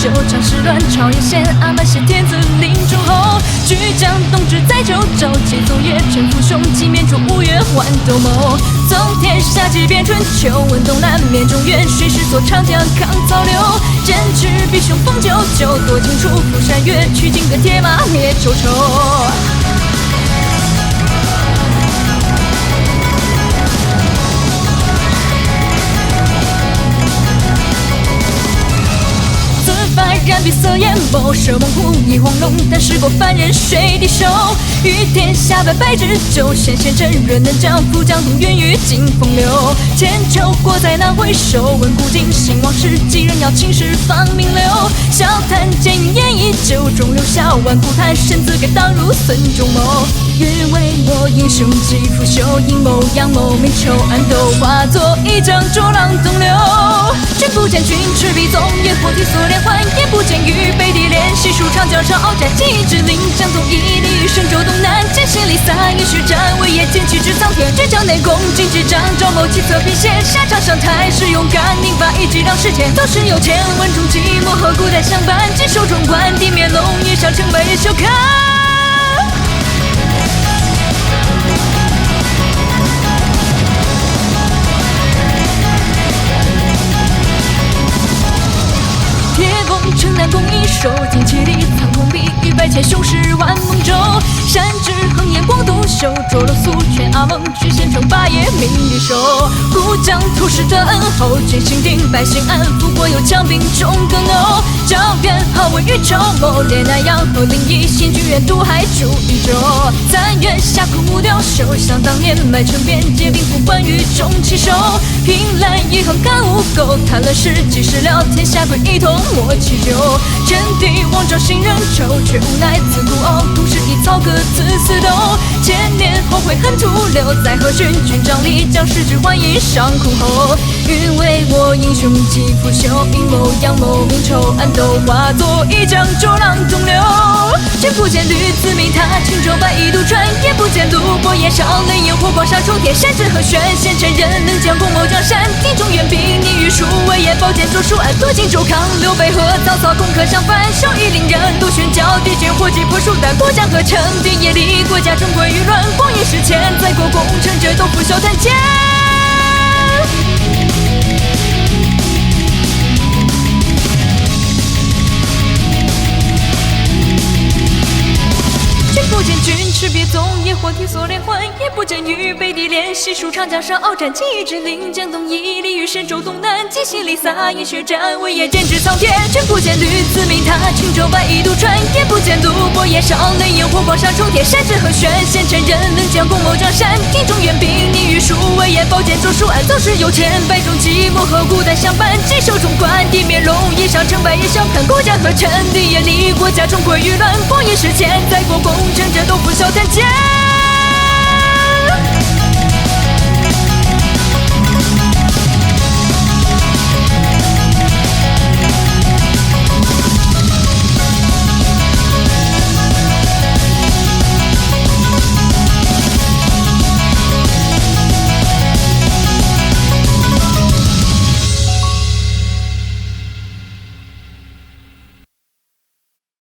袖，仗势乱朝沿线，阿满挟天子临终后，巨将东至在九州，皆奏乐陈父兄，几面逐吴越换斗谋。纵天下几遍春秋，问东南面中原，谁是所长江抗曹刘？剑指必雄风九九，夺荆楚扶山岳，取荆轲铁马灭仇仇。 染碧色眼眸，射猛虎一黄龙，但识过凡人谁敌手？与天下百百之久，先贤真人能将扶江东源于尽风流。千秋过再难回首，问古今兴亡事，几人要青史放名流。笑谈剑云烟依旧，中留下万古叹，身自该当如孙仲谋。欲为我英雄几拂袖，阴谋阳谋明仇暗斗，化作一江浊浪东流。君不见君赤壁纵野火蹄所连环，也不见与北地连细数长江上鏖战，几之临江东屹立于神州东南，剑心里洒一血战，威严剑气之苍天，决将内功尽之战，赵谋计策并线，沙场上态势勇敢，宁发一击让世间都是有钱，稳中寂寞和古代相伴，锦绣壮观，地面龙一上成败也休看。 城南宫一手，旌旗里藏空笔，与百千雄师万梦舟。山指横烟光独秀，卓罗素劝阿蒙，举县城霸业名利收。故将图师的恩厚，军心定，百姓安抚，国有强兵众更浓。赵元好为与筹谋，烈南阳和临沂，新军远渡海逐益州。三月下苦木雕手，想当年麦城边界兵符关羽众旗手。凭栏一横干无垢，谈论事几时了，天下归一统莫其咎。 天地望着新人愁，却无奈自古偶。同是一草各自私斗，千年后悔恨徒留。在何寻军帐里，将世之欢意上空后。欲为我英雄几拂袖，阴谋阳谋明仇暗斗，化作一江浊浪东流。君不见吕子明踏轻舟摆一渡船，也不见陆伯夜上泪焰火光杀冲天。山之何轩，贤臣人能将功谋江山，地中原兵你与蜀魏延宝剑作书案，夺荆州抗刘备和曹操攻克襄樊，手艺凌人陆逊交地间火击破蜀丹，过江河成敌业力，国家终归于乱，光阴逝前，在国功成者都拂袖谈剑。 不见君赤壁纵野火蹄所连环，也不见与北地连细数长江上鏖战，几之临江东屹立于神州东南，几心里洒一血战，威严剑指苍天。君不见吕子明踏轻舟摆一渡船，也不见陆伯夜上泪焰火光杀冲天。山之何轩，贤臣人能将功谋江山，地中原兵你与蜀魏延宝剑作书案，总是有千百种寂寞和孤单相伴，锦绣中观，地面龙一上成败也笑看，国家和臣敌业力，国家终归于乱，光阴逝前，在国功成者都拂袖谈剑。